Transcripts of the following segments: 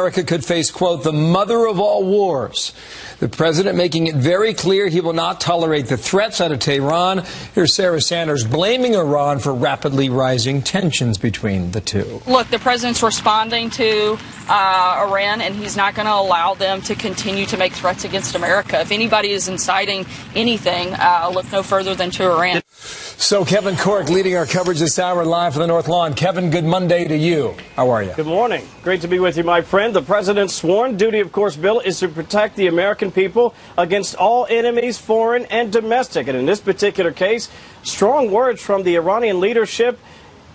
America could face, quote, the mother of all wars. The president making it very clear he will not tolerate the threats out of Tehran. Here's Sarah Sanders blaming Iran for rapidly rising tensions between the two. Look, the president's responding to Iran, and he's not going to allow them to continue to make threats against America. If anybody is inciting anything, look no further than to Iran. So Kevin Cork leading our coverage this hour live from the North Lawn. Kevin, good Monday to you. How are you? Good morning. Great to be with you, my friend. The president's sworn duty, of course, Bill, is to protect the American people against all enemies, foreign and domestic. And in this particular case, strong words from the Iranian leadership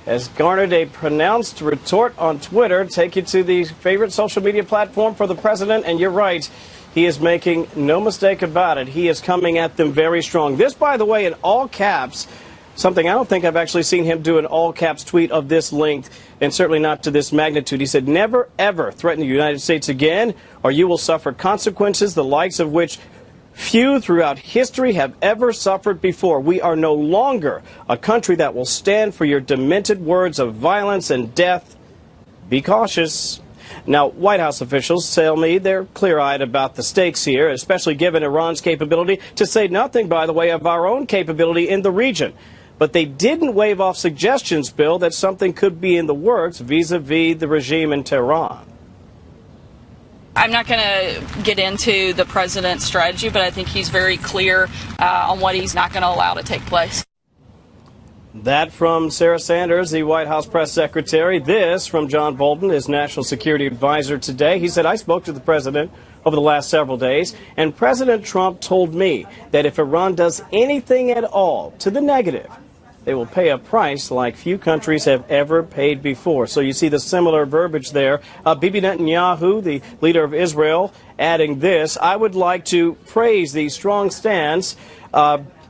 has garnered a pronounced retort on Twitter. Take you to the favorite social media platform for the president, and you're right. He is making no mistake about it. He is coming at them very strong. This, by the way, in all caps, something I don't think I've actually seen him do an all-caps tweet of this length, and certainly not to this magnitude. He said, never, ever threaten the United States again, or you will suffer consequences the likes of which few throughout history have ever suffered before. We are no longer a country that will stand for your demented words of violence and death. Be cautious. Now, White House officials tell me they're clear-eyed about the stakes here, especially given Iran's capability, to say nothing, by the way, of our own capability in the region. But they didn't wave off suggestions, Bill, that something could be in the works vis-a-vis the regime in Tehran. I'm not going to get into the president's strategy, but I think he's very clear on what he's not going to allow to take place. That from Sarah Sanders, the White House press secretary. This from John Bolton, his national security advisor today. He said, I spoke to the president over the last several days, and President Trump told me that if Iran does anything at all to the negative, they will pay a price like few countries have ever paid before. So you see the similar verbiage there. Bibi Netanyahu, the leader of Israel, adding this, I would like to praise the strong stance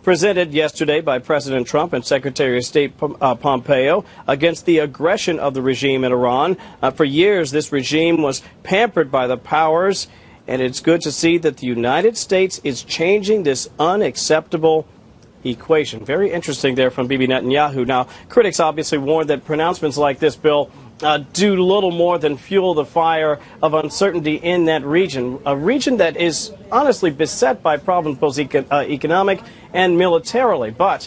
presented yesterday by President Trump and Secretary of State Pompeo against the aggression of the regime in Iran. For years, this regime was pampered by the powers, and it's good to see that the United States is changing this unacceptable equation. Very interesting there from Bibi Netanyahu. Now, critics obviously warned that pronouncements like this, Bill, do little more than fuel the fire of uncertainty in that region, a region that is honestly beset by problems both economic and militarily. But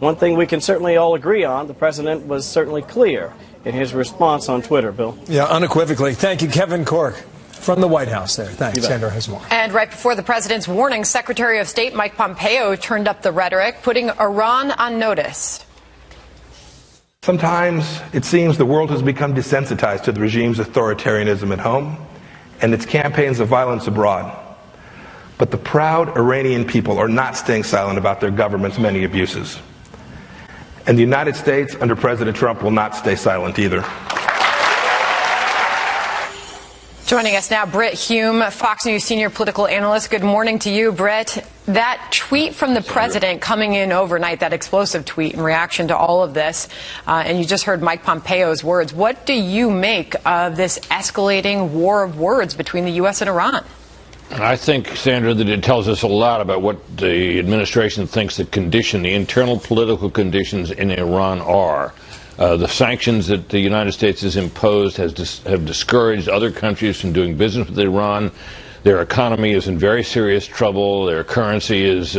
one thing we can certainly all agree on, the president was certainly clear in his response on Twitter, Bill. Yeah, unequivocally. Thank you, Kevin Cork. From the White House there. Thanks. Sandra has more. And right before the president's warning, Secretary of State Mike Pompeo turned up the rhetoric, putting Iran on notice. Sometimes it seems the world has become desensitized to the regime's authoritarianism at home and its campaigns of violence abroad. But the proud Iranian people are not staying silent about their government's many abuses. And the United States, under President Trump, will not stay silent either. Joining us now, Britt Hume, Fox News senior political analyst. Good morning to you, Britt. That tweet from the president coming in overnight, that explosive tweet in reaction to all of this, and you just heard Mike Pompeo's words. What do you make of this escalating war of words between the U.S. and Iran? I think, Sandra, that it tells us a lot about what the administration thinks the internal political conditions in Iran are. The sanctions that the United States has imposed have discouraged other countries from doing business with Iran. Their economy is in very serious trouble. Their currency has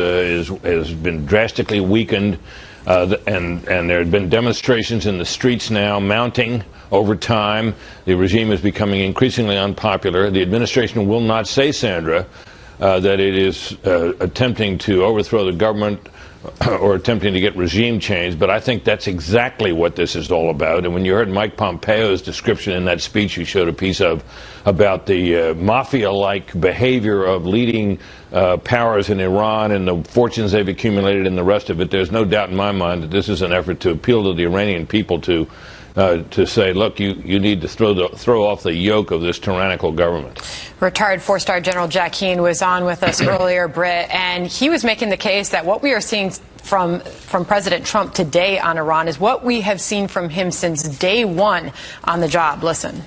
been drastically weakened, and there have been demonstrations in the streets now mounting over time. The regime is becoming increasingly unpopular. The administration will not say, Sandra, that it is attempting to overthrow the government or attempting to get regime change, but I think that's exactly what this is all about. And when you heard Mike Pompeo's description in that speech you showed a piece of about the mafia-like behavior of leading powers in Iran and the fortunes they've accumulated and the rest of it, there's no doubt in my mind that this is an effort to appeal to the Iranian people to say, look, you need to throw off the yoke of this tyrannical government. Retired four-star General Jack Keane was on with us earlier, Britt, and he was making the case that what we are seeing from President Trump today on Iran is what we have seen from him since day one on the job. Listen.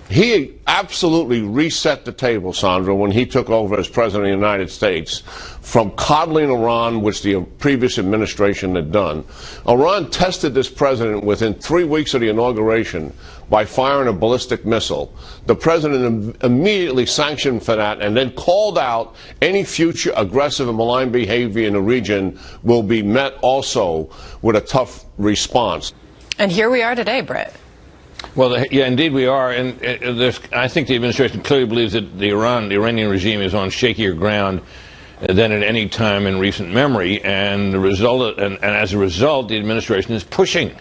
He absolutely reset the table, Sandra, when he took over as president of the United States, from coddling Iran, which the previous administration had done. Iran tested this president within 3 weeks of the inauguration by firing a ballistic missile. The president immediately sanctioned for that and then called out any future aggressive and malign behavior in the region will be met also with a tough response. And here we are today, Britt. Well, yeah, indeed we are, and I think the administration clearly believes that the Iranian regime is on shakier ground than at any time in recent memory, and as a result, the administration is pushing.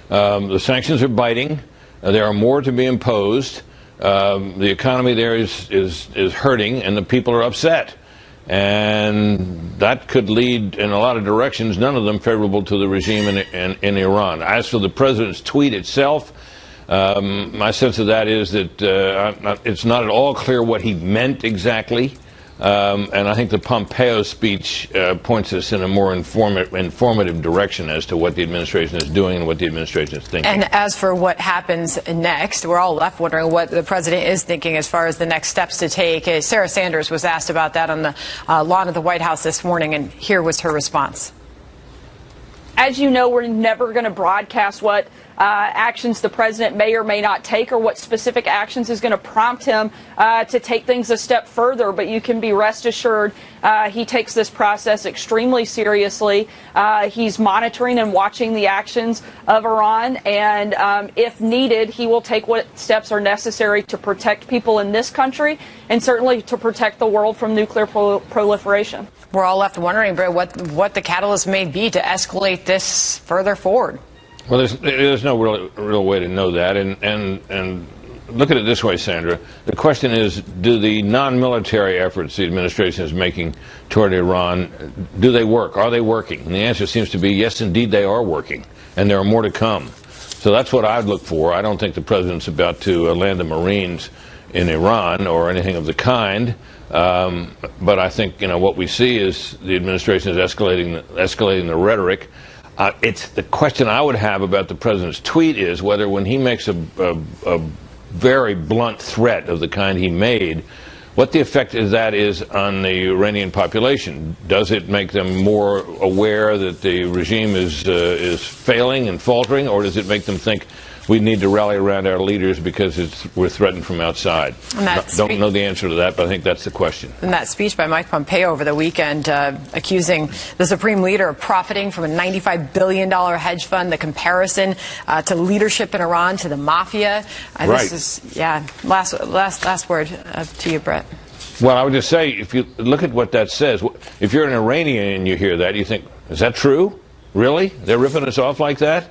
The sanctions are biting. There are more to be imposed. The economy there is hurting, and the people are upset. And that could lead in a lot of directions, none of them favorable to the regime in Iran. As for the president's tweet itself, my sense of that is that it's not at all clear what he meant exactly. And I think the Pompeo speech points us in a more informative direction as to what the administration is doing and what the administration is thinking. And as for what happens next, we're all left wondering what the president is thinking as far as the next steps to take. Sarah Sanders was asked about that on the lawn of the White House this morning, and here was her response. As you know, we're never going to broadcast what actions the president may or may not take, or what specific actions is going to prompt him to take things a step further. But you can be rest assured he takes this process extremely seriously. He's monitoring and watching the actions of Iran, and if needed, he will take what steps are necessary to protect people in this country and certainly to protect the world from nuclear proliferation. We're all left wondering, Britt, what the catalyst may be to escalate this further forward. Well, there's no real way to know that, and look at it this way, Sandra. The question is, do the non-military efforts the administration is making toward Iran, do they work? Are they working? And the answer seems to be yes, indeed, they are working, and there are more to come. So that's what I'd look for. I don't think the president's about to land the Marines in Iran or anything of the kind. But I think what we see is the administration is escalating the rhetoric. It's the question I would have about the president's tweet is whether when he makes a very blunt threat of the kind he made, what the effect of that is on the Iranian population. Does it make them more aware that the regime is failing and faltering, or does it make them think we need to rally around our leaders because we're threatened from outside? Don't know the answer to that, but I think that's the question. And that speech by Mike Pompeo over the weekend accusing the Supreme Leader of profiting from a $95 billion hedge fund, the comparison to leadership in Iran, to the mafia. Right. This is, last word to you, Brett. Well, I would just say, if you look at what that says, if you're an Iranian and you hear that, you think, is that true? Really? They're ripping us off like that?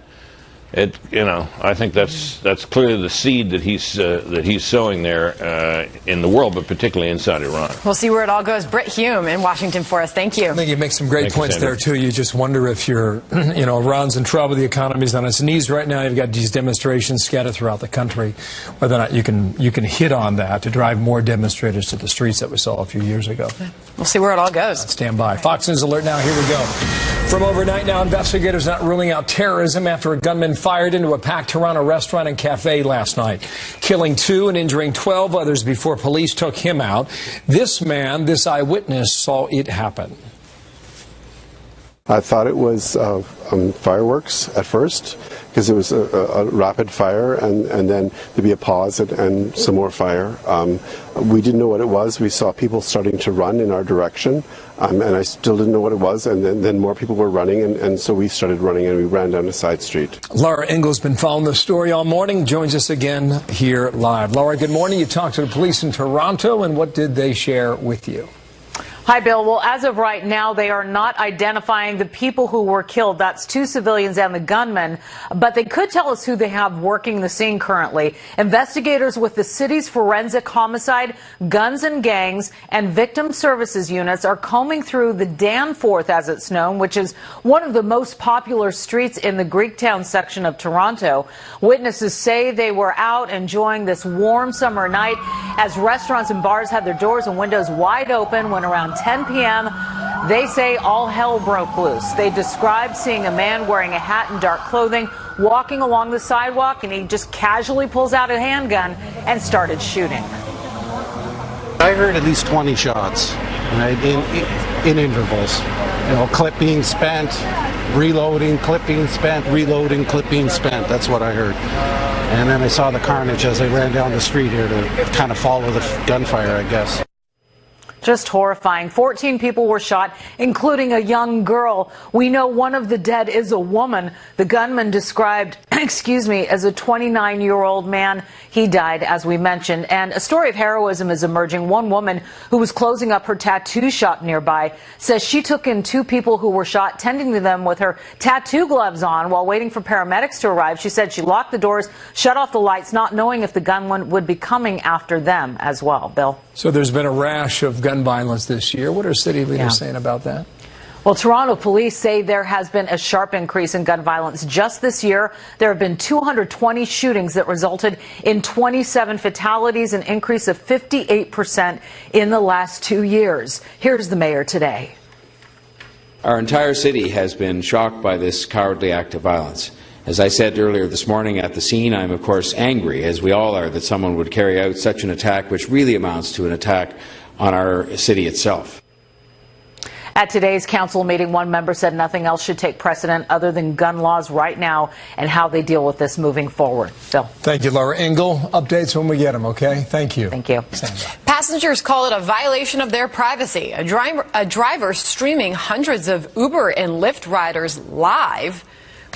I think that's clearly the seed that he's sowing there in the world, but particularly inside Iran. We'll see where it all goes. Britt Hume in Washington for us. Thank you. I think you make some great points there too. You just wonder if Iran's in trouble, the economy's on its knees right now. You've got these demonstrations scattered throughout the country. Whether or not you can hit on that to drive more demonstrators to the streets that we saw a few years ago. We'll see where it all goes. Stand by. Fox News Alert now. Here we go. From overnight now, investigators not ruling out terrorism after a gunman fired into a packed Toronto restaurant and cafe last night, killing 2 and injuring 12 others before police took him out. This eyewitness, saw it happen. I thought it was fireworks at first, because it was a rapid fire, and then there'd be a pause and some more fire. We didn't know what it was. We saw people starting to run in our direction, and I still didn't know what it was, and then more people were running, and so we started running, and we ran down a side street. Laura Engel's been following the story all morning, joins us again here live. Laura, good morning. You talked to the police in Toronto, and what did they share with you? Hi, Bill. Well, as of right now, they are not identifying the people who were killed. That's 2 civilians and the gunman. But they could tell us who they have working the scene currently. Investigators with the city's forensic homicide, guns and gangs, and victim services units are combing through the Danforth, as it's known, which is one of the most popular streets in the Greektown section of Toronto. Witnesses say they were out enjoying this warm summer night as restaurants and bars had their doors and windows wide open when around 10 p.m., they say all hell broke loose. They described seeing a man wearing a hat and dark clothing walking along the sidewalk, and he just casually pulls out a handgun and started shooting. I heard at least 20 shots, right, in intervals. You know, clip being spent, reloading, clip being spent, reloading, clip being spent. That's what I heard. And then I saw the carnage as I ran down the street here to kind of follow the gunfire, I guess. Just horrifying. 14 people were shot, including a young girl. We know one of the dead is a woman. The gunman described, as a 29-year-old man. He died, as we mentioned. And a story of heroism is emerging. One woman who was closing up her tattoo shop nearby says she took in 2 people who were shot, tending to them with her tattoo gloves on while waiting for paramedics to arrive. She said she locked the doors, shut off the lights, not knowing if the gunman would be coming after them as well. Bill? So there's been a rash of gun violence this year. What are city leaders saying about that? Well, Toronto police say there has been a sharp increase in gun violence. Just this year, there have been 220 shootings that resulted in 27 fatalities, an increase of 58% in the last 2 years. Here's the mayor today. Our entire city has been shocked by this cowardly act of violence. As I said earlier this morning at the scene, I'm of course angry, as we all are, that someone would carry out such an attack, which really amounts to an attack on our city itself. At today's council meeting, one member said nothing else should take precedent other than gun laws right now and how they deal with this moving forward. Phil. Thank you, Laura Engel. Updates when we get them, okay? Thank you. Thank you. Passengers call it a violation of their privacy. A driver streaming hundreds of Uber and Lyft riders live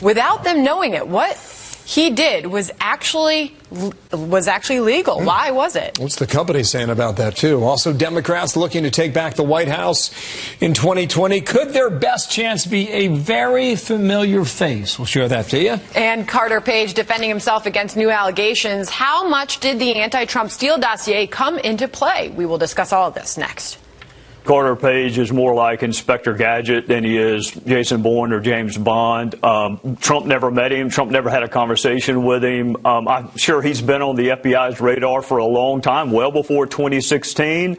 without them knowing it. What he did was actually legal. Why was it? What's the company saying about that, too? Also, Democrats looking to take back the White House in 2020. Could their best chance be a very familiar face? We'll share that to you. And Carter Page defending himself against new allegations. How much did the anti-Trump Steele dossier come into play? We will discuss all of this next. Carter Page is more like Inspector Gadget than he is Jason Bourne or James Bond. Trump never met him. Trump never had a conversation with him. I'm sure he's been on the FBI's radar for a long time, well before 2016.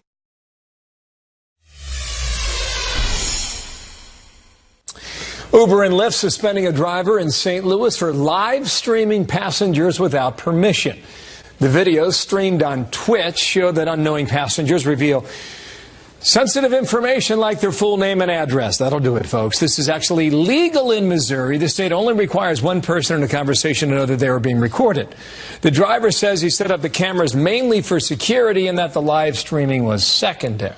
Uber and Lyft suspending a driver in St. Louis for live streaming passengers without permission. The videos streamed on Twitch show that unknowing passengers reveal sensitive information like their full name and address. That'll do it, folks. This is actually legal in Missouri. The state only requires one person in a conversation to know that they are being recorded. The driver says he set up the cameras mainly for security and that the live streaming was secondary.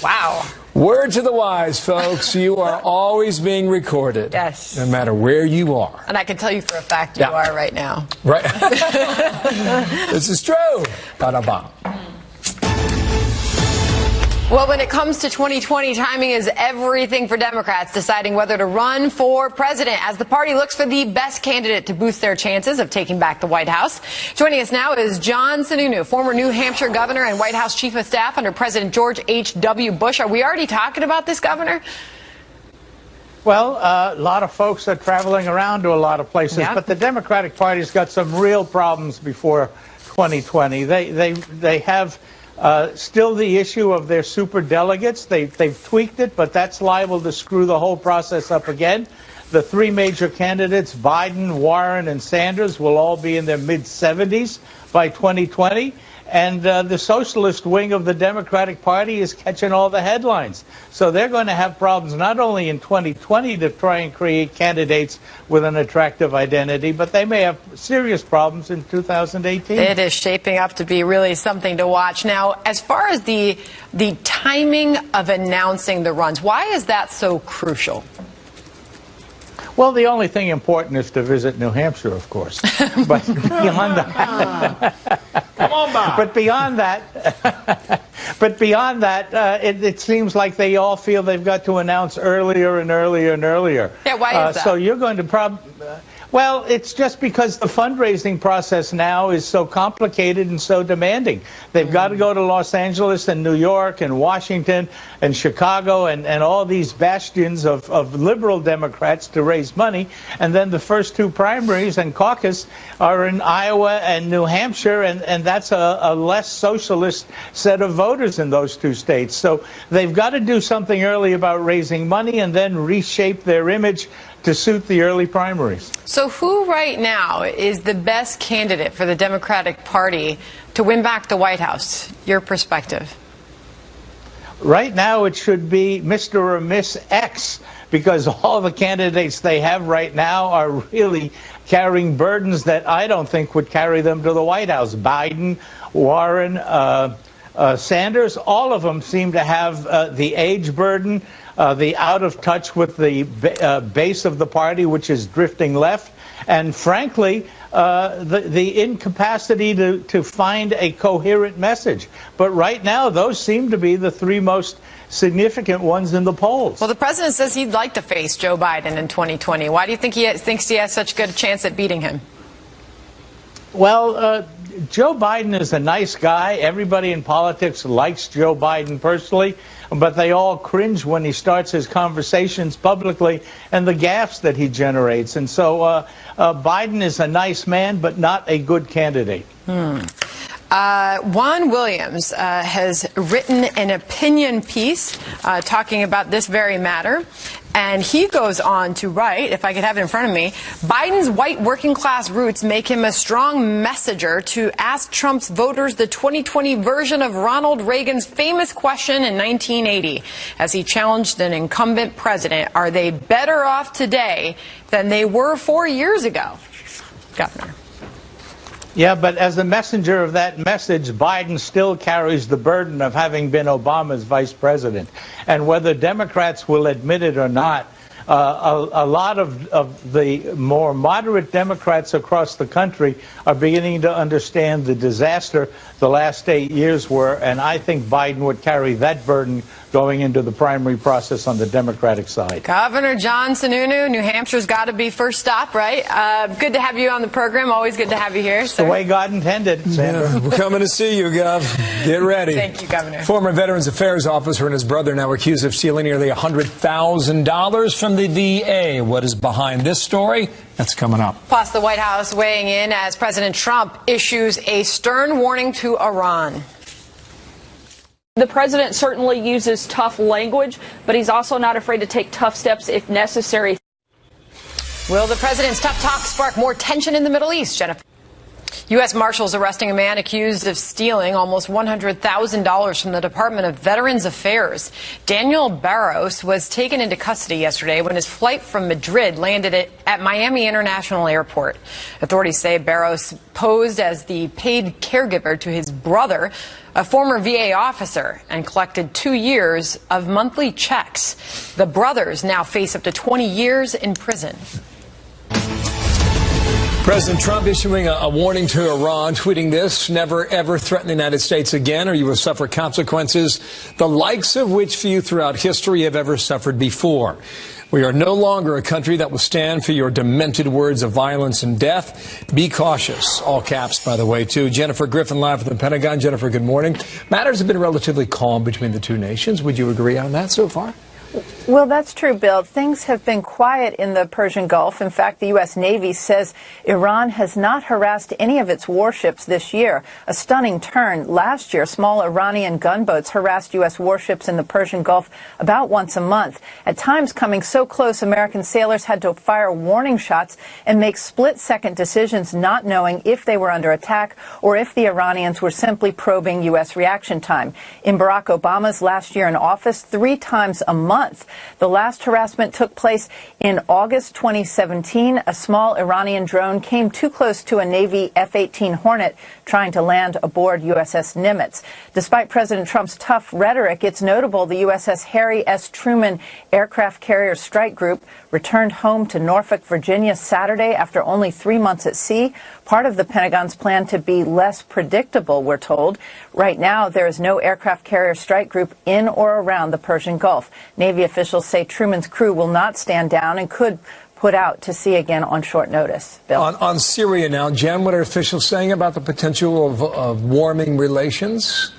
Wow. Word to the wise, folks. You are always being recorded. Yes. No matter where you are. And I can tell you for a fact you are right now. Right. This is true. Ba-da-ba. Well, when it comes to 2020, timing is everything for Democrats deciding whether to run for president as the party looks for the best candidate to boost their chances of taking back the White House. Joining us now is John Sununu, former New Hampshire governor and White House chief of staff under President George H.W. Bush. Are we already talking about this, Governor? Well, a lot of folks are traveling around to a lot of places, but the Democratic Party's got some real problems before 2020. They have still the issue of their superdelegates. They've tweaked it, but that's liable to screw the whole process up again. The 3 major candidates, Biden, Warren, and Sanders, will all be in their mid-70s by 2020. And the socialist wing of the Democratic Party is catching all the headlines. So they're going to have problems not only in 2020 to try and create candidates with an attractive identity, but they may have serious problems in 2018. It is shaping up to be really something to watch. Now, as far as the timing of announcing the runs, why is that so crucial? Well, the only thing important is to visit New Hampshire, of course. But beyond that, come on, Bob. But beyond that, it seems like they all feel they've got to announce earlier and earlier and earlier. Yeah, why is that? So you're going to well, it's just because the fundraising process now is so complicated and so demanding. They've got to go to Los Angeles and New York and Washington and Chicago and all these bastions of liberal Democrats to raise money. And then the first 2 primaries and caucus are in Iowa and New Hampshire, and that's a less socialist set of voters in those 2 states. So they've got to do something early about raising money and then reshape their image to suit the early primaries. So who right now is the best candidate for the Democratic Party to win back the White House? Your perspective. Right now, it should be Mr. or Miss X, because all the candidates they have right now are really carrying burdens that I don't think would carry them to the White House. Biden, Warren, Sanders, all of them seem to have the age burden, the out of touch with the base of the party, which is drifting left, and frankly, the incapacity to find a coherent message. But right now, those seem to be the three most significant ones in the polls. Well, the president says he'd like to face Joe Biden in 2020. Why do you think he thinks he has such a good chance at beating him? Well, Joe Biden is a nice guy. Everybody in politics likes Joe Biden personally, but they all cringe when he starts his conversations publicly and the gaffes that he generates. And so Biden is a nice man, but not a good candidate. Juan Williams has written an opinion piece talking about this very matter. And he goes on to write, if I could have it in front of me, Biden's white working class roots make him a strong messenger to ask Trump's voters the 2020 version of Ronald Reagan's famous question in 1980 as he challenged an incumbent president, are they better off today than they were 4 years ago? Governor. Yeah, but as a messenger of that message, Biden still carries the burden of having been Obama's vice president. And whether Democrats will admit it or not, a lot of the more moderate Democrats across the country are beginning to understand the disaster the last 8 years were, and I think Biden would carry that burden going into the primary process on the Democratic side. Governor John Sununu, New Hampshire's got to be first stop, right? Good to have you on the program. Always good to have you here. It's the way God intended, Sandra. Yeah, we're coming to see you, Gov. Get ready. Thank you, Governor. Former Veterans Affairs officer and his brother now accused of stealing nearly $100,000 from the VA. What is behind this story? That's coming up. Plus, the White House weighing in as President Trump issues a stern warning to Iran. The president certainly uses tough language, but he's also not afraid to take tough steps if necessary. Will the president's tough talk spark more tension in the Middle East, Jennifer? U.S. Marshals arresting a man accused of stealing almost $100,000 from the Department of Veterans Affairs. Daniel Barros was taken into custody yesterday when his flight from Madrid landed at Miami International Airport. Authorities say Barros posed as the paid caregiver to his brother, a former VA officer, and collected 2 years of monthly checks. The brothers now face up to 20 years in prison. President Trump issuing a warning to Iran, tweeting this: never ever threaten the United States again or you will suffer consequences the likes of which few throughout history have ever suffered before. We are no longer a country that will stand for your demented words of violence and death. Be cautious. All caps, by the way, too. Jennifer Griffin live from the Pentagon. Jennifer, good morning. Matters have been relatively calm between the two nations. Would you agree on that so far? Well, that's true, Bill. Things have been quiet in the Persian Gulf. In fact, the U.S. Navy says Iran has not harassed any of its warships this year. A stunning turn. Last year, small Iranian gunboats harassed U.S. warships in the Persian Gulf about once a month. At times coming so close, American sailors had to fire warning shots and make split-second decisions, not knowing if they were under attack or if the Iranians were simply probing U.S. reaction time. In Barack Obama's last year in office, 3 times a month, the last harassment took place in August 2017. A small Iranian drone came too close to a Navy F-18 Hornet trying to land aboard USS Nimitz. Despite President Trump's tough rhetoric, it's notable the USS Harry S. Truman Aircraft Carrier Strike Group returned home to Norfolk, Virginia Saturday after only 3 months at sea. Part of the Pentagon's plan to be less predictable, we're told. Right now, there is no aircraft carrier strike group in or around the Persian Gulf. Navy officials say Truman's crew will not stand down and could put out to sea again on short notice. Bill. On Syria now, Jen, what are officials saying about the potential of warming relations?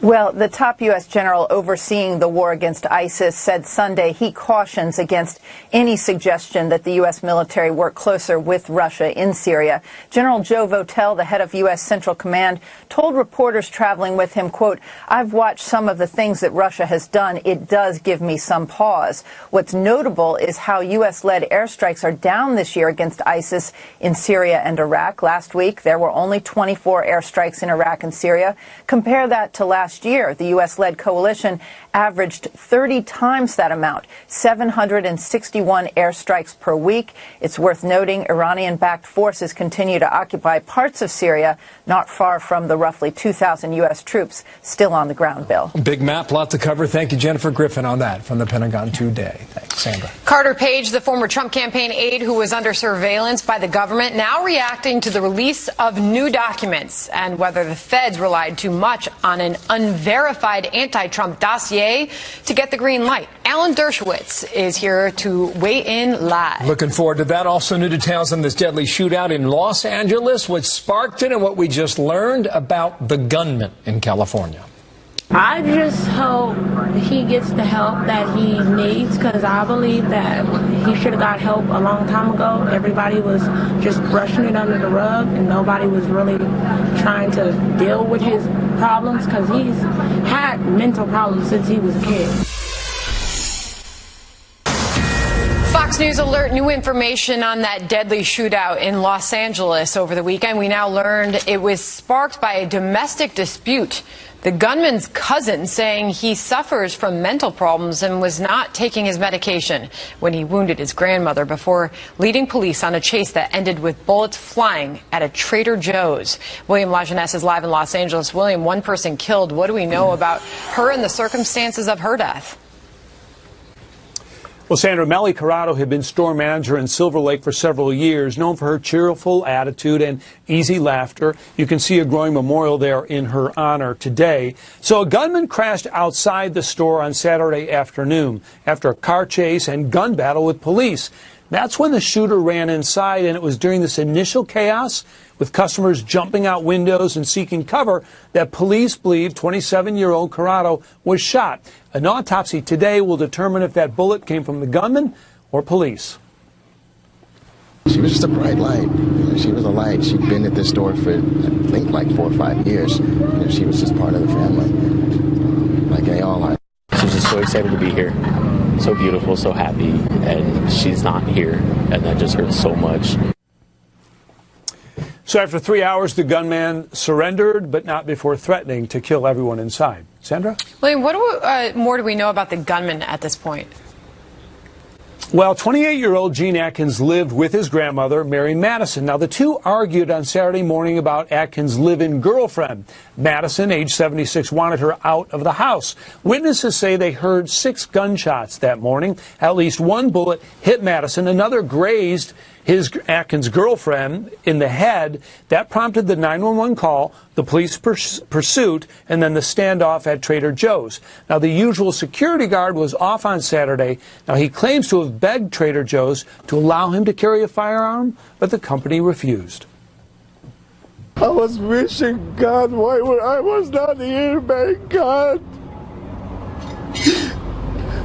Well, the top U.S. general overseeing the war against ISIS said Sunday he cautions against any suggestion that the U.S. military work closer with Russia in Syria. General Joe Votel, the head of U.S. Central Command, told reporters traveling with him, quote, "I've watched some of the things that Russia has done. It does give me some pause." What's notable is how U.S.-led airstrikes are down this year against ISIS in Syria and Iraq. Last week, there were only 24 airstrikes in Iraq and Syria. Compare that to last year. The U.S.-led coalition averaged 30 times that amount, 761 airstrikes per week. It's worth noting Iranian-backed forces continue to occupy parts of Syria, not far from the roughly 2,000 U.S. troops still on the ground, Bill. Big map, lot to cover. Thank you, Jennifer Griffin, on that from the Pentagon today. Thanks, Sandra. Carter Page, the former Trump campaign aide who was under surveillance by the government, now reacting to the release of new documents and whether the feds relied too much on an unverified anti-Trump dossier to get the green light. Alan Dershowitz is here to weigh in live. Looking forward to that. Also, new details on this deadly shootout in Los Angeles, what sparked it, and what we just learned about the gunman in California. I just hope he gets the help that he needs, because I believe that he should have got help a long time ago. Everybody was just brushing it under the rug, and nobody was really trying to deal with his problems, because he's had mental problems since he was a kid. Fox News alert, new information on that deadly shootout in Los Angeles over the weekend. We now learned it was sparked by a domestic dispute. The gunman's cousin saying he suffers from mental problems and was not taking his medication when he wounded his grandmother before leading police on a chase that ended with bullets flying at a Trader Joe's. William Lajeunesse is live in Los Angeles. William, one person killed. What do we know about her and the circumstances of her death? Well, Sandra, Melly Corrado had been store manager in Silver Lake for several years, known for her cheerful attitude and easy laughter. You can see a growing memorial there in her honor today. So a gunman crashed outside the store on Saturday afternoon after a car chase and gun battle with police. That's when the shooter ran inside, and it was during this initial chaos, with customers jumping out windows and seeking cover, that police believe 27-year-old Corrado was shot. An autopsy today will determine if that bullet came from the gunman or police. She was just a bright light. She was a light. She'd been at this store for, I think, like 4 or 5 years. She was just part of the family, like they all are. She's just so excited to be here. So beautiful, so happy, and she's not here, and that just hurts so much. So after 3 hours, the gunman surrendered, but not before threatening to kill everyone inside. Sandra? William, what more do we know about the gunman at this point? Well, 28-year-old Gene Atkins lived with his grandmother, Mary Madison. Now, the two argued on Saturday morning about Atkins' live-in girlfriend. Madison, age 76, wanted her out of the house. Witnesses say they heard 6 gunshots that morning. At least one bullet hit Madison. Another grazed Atkins' girlfriend in the head. That prompted the 911 call, the police pursuit, and then the standoff at Trader Joe's. Now, the usual security guard was off on Saturday. Now, he claims to have begged Trader Joe's to allow him to carry a firearm, but the company refused. I was wishing, God, I was not here, my God.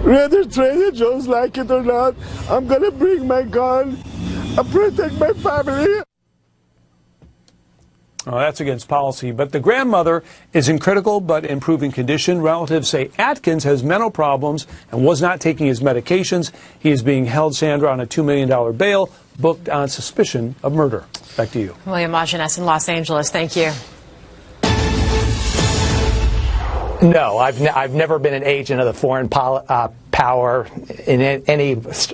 Whether Trader Joe's like it or not, I'm going to bring my gun and protect my family. Oh, that's against policy. But the grandmother is in critical but improving condition. Relatives say Atkins has mental problems and was not taking his medications. He is being held, Sandra, on a $2 million bail, booked on suspicion of murder. Back to you. William Lajeunesse in Los Angeles. Thank you. No, I've never been an agent of the foreign power in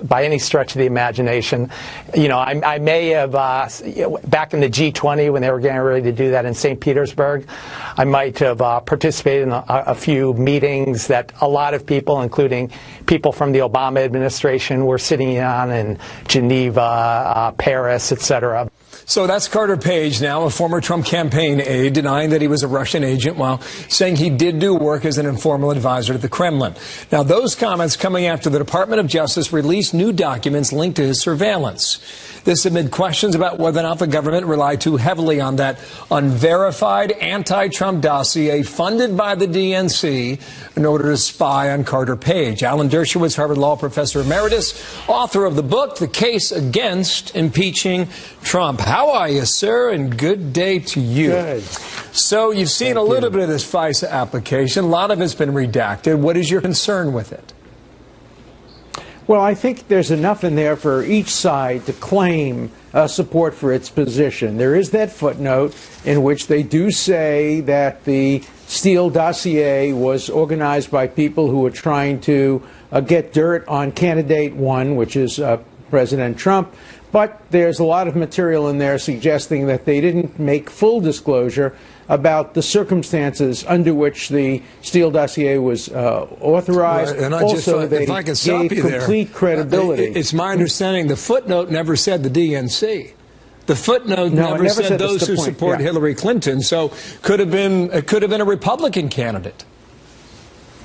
by any stretch of the imagination. You know, I may have back in the G20 when they were getting ready to do that in St. Petersburg, I might have participated in a few meetings that a lot of people, including people from the Obama administration, were sitting on in Geneva, Paris, etc. So that's Carter Page now, a former Trump campaign aide, denying that he was a Russian agent while saying he did do work as an informal advisor to the Kremlin. Now, those comments coming after the Department of Justice released new documents linked to his surveillance. This amid questions about whether or not the government relied too heavily on that unverified anti-Trump dossier funded by the DNC in order to spy on Carter Page. Alan Dershowitz, Harvard Law Professor Emeritus, author of the book, The Case Against Impeaching Trump. How are you, sir? And good day to you. Good. So you've seen a little bit of this FISA application. A lot of it's been redacted. What is your concern with it? Well, I think there's enough in there for each side to claim support for its position. There is that footnote in which they do say that the Steele dossier was organized by people who were trying to get dirt on candidate one, which is President Trump. But there's a lot of material in there suggesting that they didn't make full disclosure about the circumstances under which the Steele dossier was authorized. Right, and also, they if I could stop gave you there, complete credibility. It's my understanding the footnote never said the DNC. The footnote never said those who support Hillary Clinton. So it could have been a Republican candidate.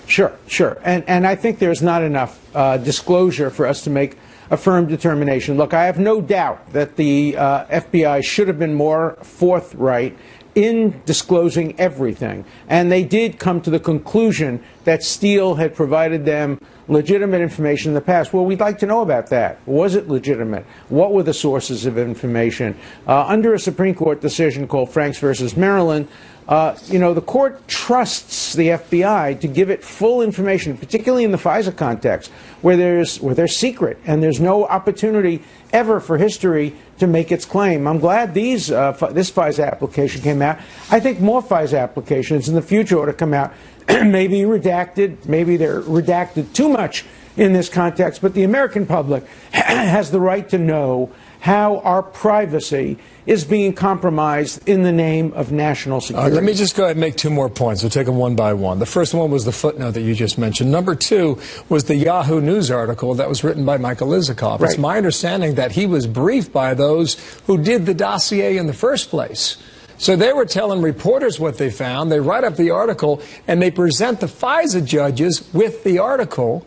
Sure. And I think there's not enough disclosure for us to make a firm determination. Look, I have no doubt that the FBI should have been more forthright in disclosing everything. And they did come to the conclusion that Steele had provided them legitimate information in the past. Well, we'd like to know about that. Was it legitimate? What were the sources of information? Under a Supreme Court decision called Franks versus Maryland, the court trusts the FBI to give it full information, particularly in the FISA context, where they're secret and there's no opportunity ever for history to make its claim. I'm glad this FISA application came out. I think more FISA applications in the future ought to come out. Maybe redacted, maybe they're redacted too much in this context, but the American public has the right to know how our privacy is being compromised in the name of national security. Let me just go ahead and make two more points. We'll take them one by one. The first one was the footnote that you just mentioned. Number two was the Yahoo News article that was written by Michael Isikoff. Right. It's my understanding that he was briefed by those who did the dossier in the first place. So they were telling reporters what they found. They write up the article, and they present the FISA judges with the article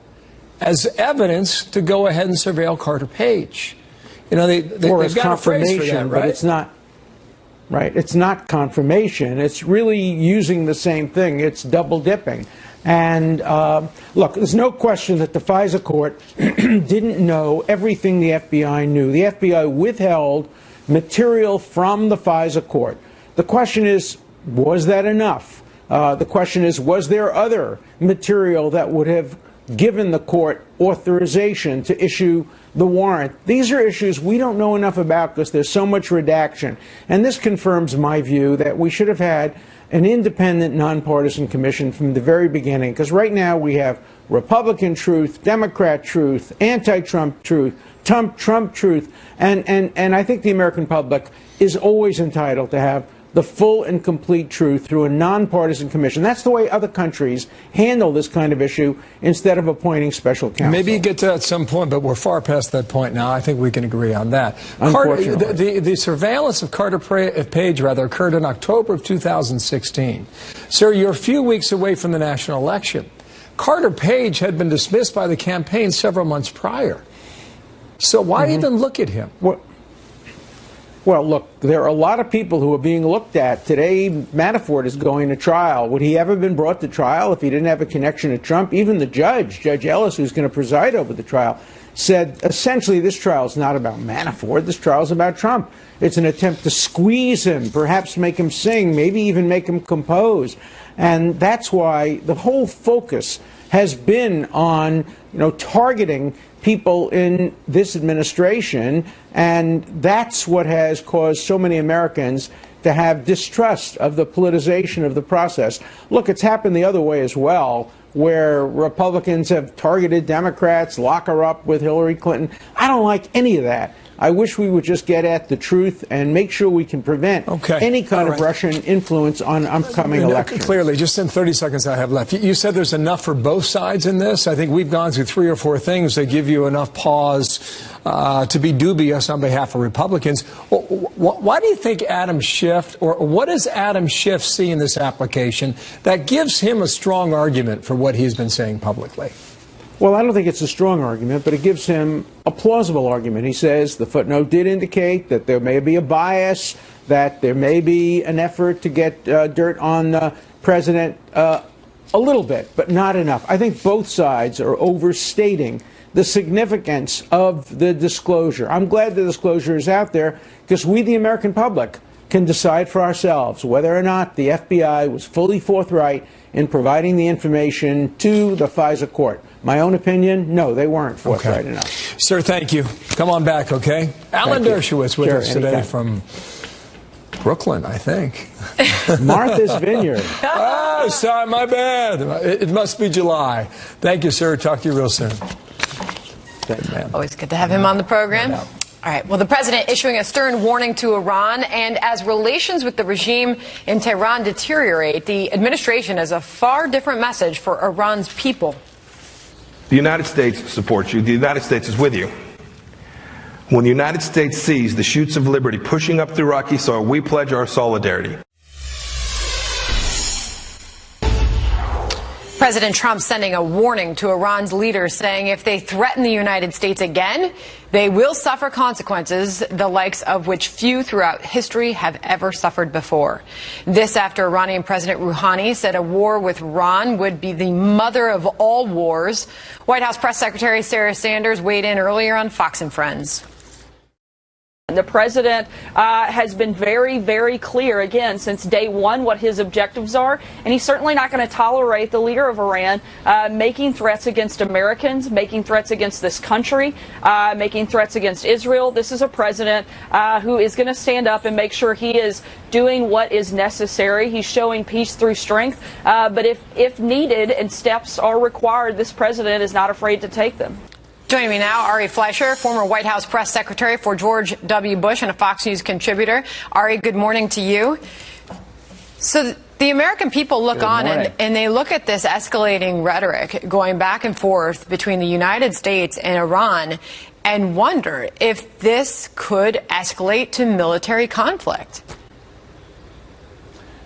as evidence to go ahead and surveil Carter Page. They've got a phrase for that, right? But it's not. Right. It's not confirmation. It's really using the same thing. It's double dipping. And look, there's no question that the FISA court didn't know everything the FBI knew. The FBI withheld material from the FISA court. The question is, was that enough? The question is, was there other material that would have given the court authorization to issue the warrant? These are issues we don't know enough about because there's so much redaction. And this confirms my view that we should have had an independent, nonpartisan commission from the very beginning, because right now we have Republican truth, Democrat truth, anti-Trump truth, Trump truth, and I think the American public is always entitled to have the full and complete truth through a nonpartisan commission. That's the way other countries handle this kind of issue instead of appointing special counsel. Maybe you get to that at some point, but we're far past that point now. I think we can agree on that. The surveillance of Carter Page occurred in October of 2016. Sir, you're a few weeks away from the national election. Carter Page had been dismissed by the campaign several months prior. So why even look at him? Well, look, there are a lot of people who are being looked at. Today, Manafort is going to trial. Would he ever been brought to trial if he didn't have a connection to Trump? Even the Judge Ellis, who's going to preside over the trial, said essentially this trial is not about Manafort. This trial is about Trump. It's an attempt to squeeze him, perhaps make him sing, maybe even make him compose. And that's why the whole focus has been on, targeting people in this administration, and that's what has caused so many Americans to have distrust of the politicization of the process. Look, it's happened the other way as well, where Republicans have targeted Democrats, lock her up with Hillary Clinton. I don't like any of that. I wish we would just get at the truth and make sure we can prevent any kind of Russian influence on upcoming elections. Clearly, just in 30 seconds I have left, you said there's enough for both sides in this. I think we've gone through 3 or 4 things that give you enough pause to be dubious on behalf of Republicans. Why do you think Adam Schiff, or what does Adam Schiff see in this application that gives him a strong argument for what he's been saying publicly? Well, I don't think it's a strong argument, but it gives him a plausible argument. He says the footnote did indicate that there may be a bias, that there may be an effort to get dirt on the president a little bit, but not enough. I think both sides are overstating the significance of the disclosure. I'm glad the disclosure is out there because we, the American public, can decide for ourselves whether or not the FBI was fully forthright in providing the information to the FISA court. My own opinion, no, they weren't forthright enough. Sir, thank you. Come on back, okay? Alan Dershowitz with us today from Brooklyn, I think. Martha's Vineyard. Oh, sorry, my bad. It must be July. Thank you, sir. Talk to you real soon. Always good to have him on the program. All right. Well, the president issuing a stern warning to Iran, and as relations with the regime in Tehran deteriorate, the administration has a far different message for Iran's people. The United States supports you. The United States is with you. When the United States sees the shoots of liberty pushing up through Iraqi soil, we pledge our solidarity. President Trump sending a warning to Iran's leaders, saying if they threaten the United States again, they will suffer consequences, the likes of which few throughout history have ever suffered before. This after Iranian President Rouhani said a war with Iran would be the mother of all wars. White House Press Secretary Sarah Sanders weighed in earlier on Fox and Friends. The president has been very, very clear, again, since day one, what his objectives are. And he's certainly not going to tolerate the leader of Iran making threats against Americans, making threats against this country, making threats against Israel. This is a president who is going to stand up and make sure he is doing what is necessary. He's showing peace through strength. But if needed and steps are required, this president is not afraid to take them. Joining me now, Ari Fleischer, former White House press secretary for George W. Bush and a Fox News contributor. Ari, good morning to you. So the American people look on and they look at this escalating rhetoric going back and forth between the United States and Iran and wonder if this could escalate to military conflict.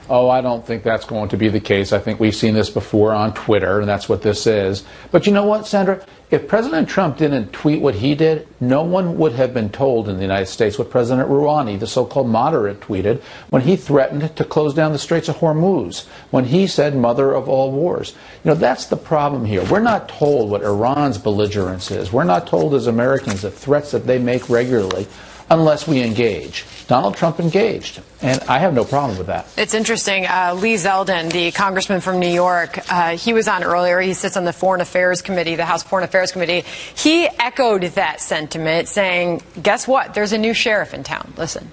Oh, I don't think that's going to be the case. I think we've seen this before on Twitter, and that's what this is. But you know what, Sandra? If President Trump didn't tweet what he did, no one would have been told in the United States what President Rouhani, the so-called moderate, tweeted when he threatened to close down the Straits of Hormuz, when he said mother of all wars. You know, that's the problem here. We're not told what Iran's belligerence is. We're not told as Americans the threats that they make regularly unless we engage. Donald Trump engaged, and I have no problem with that. It's interesting. Lee Zeldin, the congressman from New York, he was on earlier. He sits on the Foreign Affairs Committee, the House Foreign Affairs Committee. He echoed that sentiment, saying, guess what? There's a new sheriff in town. Listen.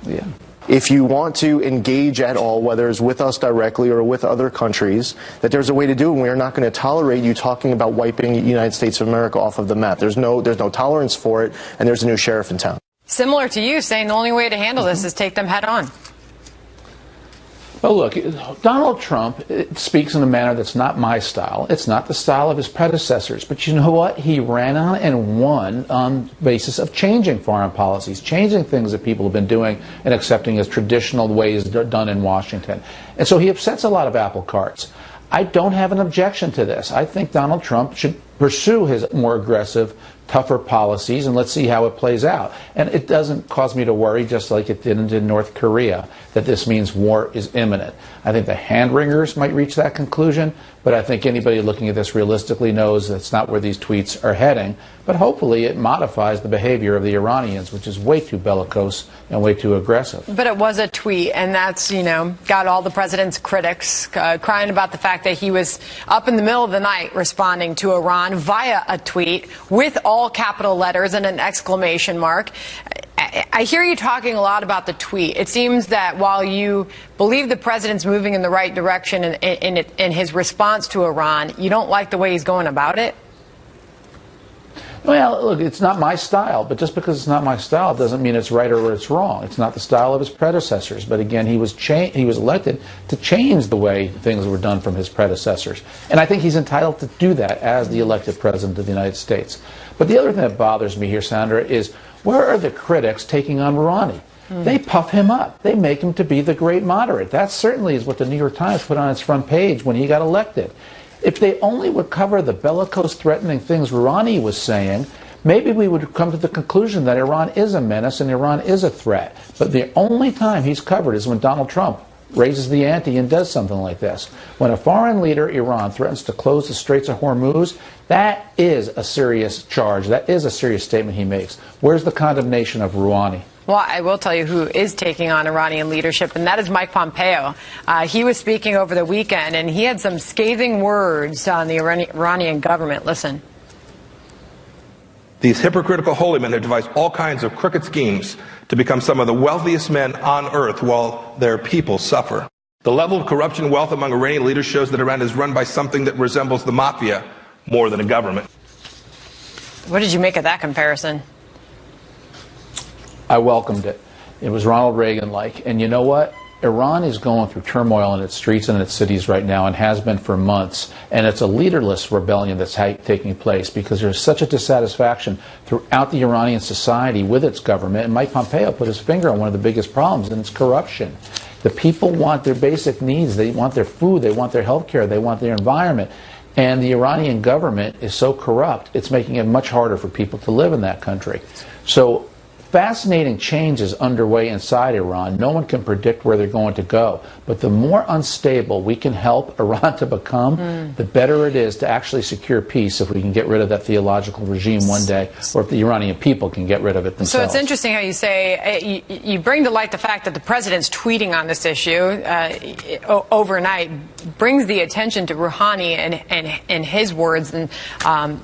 Yeah. If you want to engage at all, whether it's with us directly or with other countries, that there's a way to do it, and we are not going to tolerate you talking about wiping the United States of America off of the map. There's no tolerance for it, and there's a new sheriff in town. Similar to you, saying the only way to handle this is take them head on. Well, look, Donald Trump speaks in a manner that's not my style. It's not the style of his predecessors. But you know what? He ran on and won on the basis of changing foreign policies, changing things that people have been doing and accepting as traditional ways done in Washington. And so he upsets a lot of apple carts. I don't have an objection to this. I think Donald Trump should pursue his more aggressive, tougher policies, and let's see how it plays out. And it doesn't cause me to worry, just like it didn't in North Korea, that this means war is imminent. I think the hand-wringers might reach that conclusion, but I think anybody looking at this realistically knows that's not where these tweets are heading. But hopefully it modifies the behavior of the Iranians, which is way too bellicose and way too aggressive. But it was a tweet, and that's, got all the president's critics crying about the fact that he was up in the middle of the night responding to Iran via a tweet with all capital letters and an exclamation mark. I hear you talking a lot about the tweet. It seems that while you believe the president's moving in the right direction in his response to Iran, you don't like the way he's going about it? Well, look, it's not my style, but just because it's not my style doesn't mean it's right or it's wrong. It's not the style of his predecessors, but again, he was elected to change the way things were done from his predecessors. And I think he's entitled to do that as the elected president of the United States. But the other thing that bothers me here, Sandra, is where are the critics taking on Rouhani? They puff him up. They make him to be the great moderate. That certainly is what the New York Times put on its front page when he got elected. If they only would cover the bellicose, threatening things Rouhani was saying, maybe we would come to the conclusion that Iran is a menace and Iran is a threat. But the only time he's covered is when Donald Trump raises the ante and does something like this. When a foreign leader, Iran, threatens to close the Straits of Hormuz, that is a serious charge. That is a serious statement he makes. Where's the condemnation of Rouhani? Well, I will tell you who is taking on Iranian leadership, and that is Mike Pompeo. He was speaking over the weekend, and he had some scathing words on the Iranian government. Listen. These hypocritical holy men have devised all kinds of crooked schemes to become some of the wealthiest men on earth while their people suffer. The level of corruption and wealth among Iranian leaders shows that Iran is run by something that resembles the mafia more than a government. What did you make of that comparison? I welcomed it. It was Ronald Reagan-like. And you know what? Iran is going through turmoil in its streets and in its cities right now and has been for months. And it's a leaderless rebellion that's taking place because there's such a dissatisfaction throughout the Iranian society with its government. And Mike Pompeo put his finger on one of the biggest problems, and it's corruption. The people want their basic needs. They want their food. They want their health care. They want their environment. And the Iranian government is so corrupt, it's making it much harder for people to live in that country. So fascinating change is underway inside Iran. No one can predict where they're going to go. But the more unstable we can help Iran to become, the better it is to actually secure peace if we can get rid of that theological regime one day, or if the Iranian people can get rid of it themselves. So it's interesting how you say, you bring to light the fact that the president's tweeting on this issue overnight brings the attention to Rouhani and his words and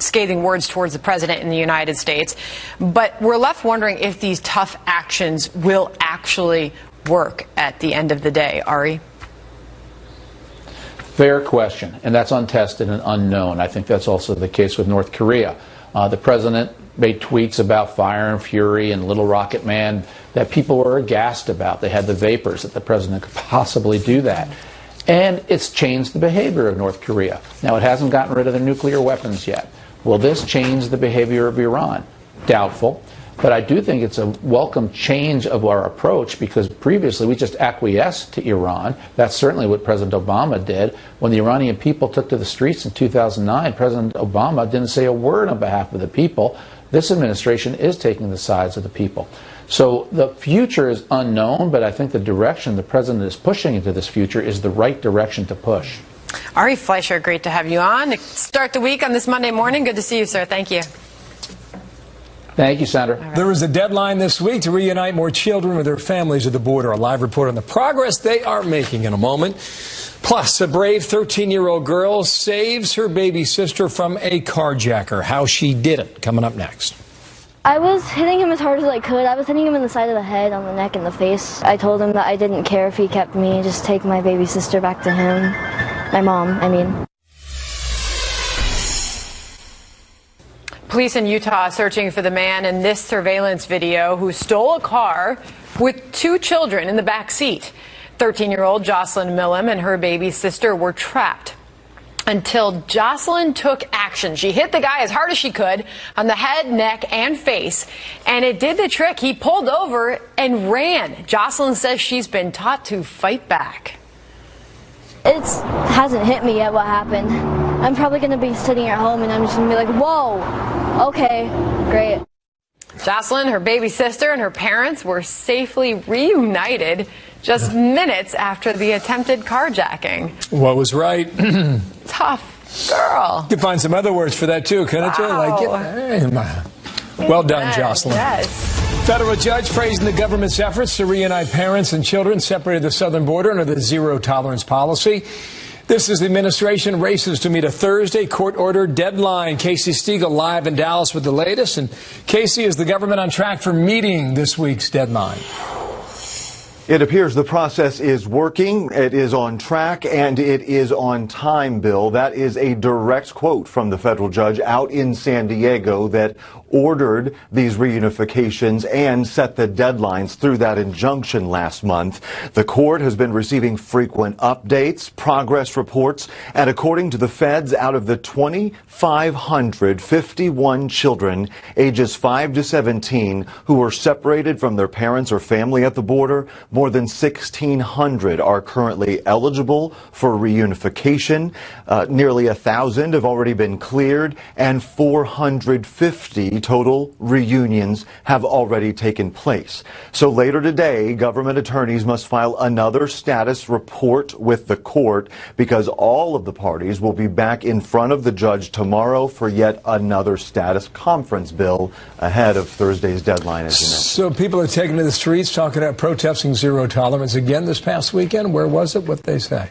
scathing words towards the president in the United States. But we're left wondering if these tough actions will actually work at the end of the day. Ari? Fair question, and that's untested and unknown. I think that's also the case with North Korea. The president made tweets about Fire and Fury and Little Rocket Man that people were aghast about. They had the vapors that the president could possibly do that. And it's changed the behavior of North Korea. Now, it hasn't gotten rid of their nuclear weapons yet. Will this change the behavior of Iran? Doubtful. But I do think it's a welcome change of our approach, because previously we just acquiesced to Iran. That's certainly what President Obama did. When the Iranian people took to the streets in 2009, President Obama didn't say a word on behalf of the people. This administration is taking the sides of the people. So the future is unknown, but I think the direction the president is pushing into this future is the right direction to push. Ari Fleischer, great to have you on. Start the week on this Monday morning. Good to see you, sir. Thank you. Thank you, Sandra. Right. There is a deadline this week to reunite more children with their families at the border. A live report on the progress they are making in a moment. Plus, a brave 13-year-old girl saves her baby sister from a carjacker. How she did it, coming up next. I was hitting him as hard as I could. I was hitting him in the side of the head, on the neck, and the face. I told him that I didn't care if he kept me, just take my baby sister back to him. My mom, I mean. Police in Utah are searching for the man in this surveillance video who stole a car with two children in the back seat. 13-year-old Jocelyn Millam and her baby sister were trapped until Jocelyn took action. She hit the guy as hard as she could on the head, neck, and face, and it did the trick. He pulled over and ran. Jocelyn says she's been taught to fight back. It hasn't hit me yet what happened. I'm probably going to be sitting at home and I'm just going to be like, whoa, okay, great. Jocelyn, her baby sister, and her parents were safely reunited just minutes after the attempted carjacking. What was right? Tough girl. You could find some other words for that too, couldn't you? Like, well done, Jocelyn. Yes. Federal judge praising the government's efforts to reunite parents and children separated at the southern border under the zero-tolerance policy. This is the administration races to meet a Thursday court-ordered deadline. Casey Stiegel live in Dallas with the latest. And Casey, is the government on track for meeting this week's deadline? It appears the process is working, it is on track, and it is on time, Bill. That is a direct quote from the federal judge out in San Diego that ordered these reunifications and set the deadlines through that injunction last month. The court has been receiving frequent updates, progress reports, and according to the feds, out of the 2,551 children ages 5 to 17 who were separated from their parents or family at the border, more than 1,600 are currently eligible for reunification. Nearly 1,000 have already been cleared, and 450 total reunions have already taken place. So later today, government attorneys must file another status report with the court because all of the parties will be back in front of the judge tomorrow for yet another status conference bill ahead of Thursday's deadline, as you know. So people are taking to the streets talking about protesting zero tolerance again this past weekend. Where was it? What they say?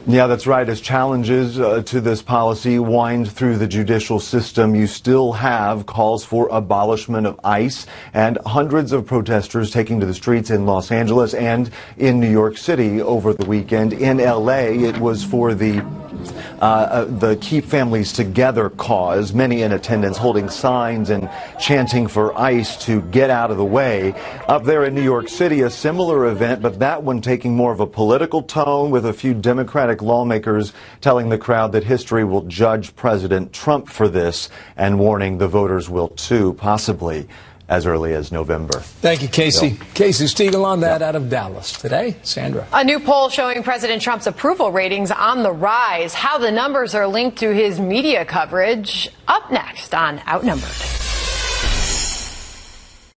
Yeah, that's right. As challenges to this policy wind through the judicial system, you still have calls for abolishment of ICE and hundreds of protesters taking to the streets in Los Angeles and in New York City over the weekend. In L.A., it was for the Keep Families Together cause, many in attendance holding signs and chanting for ICE to get out of the way. Up there in New York City, a similar event, but that one taking more of a political tone with a few Democratic lawmakers telling the crowd that history will judge President Trump for this and warning the voters will too, possibly as early as November. Thank you, Casey. Bill. Casey Stiegel on that out of Dallas today. Sandra. A new poll showing President Trump's approval ratings on the rise. How the numbers are linked to his media coverage. Up next on Outnumbered.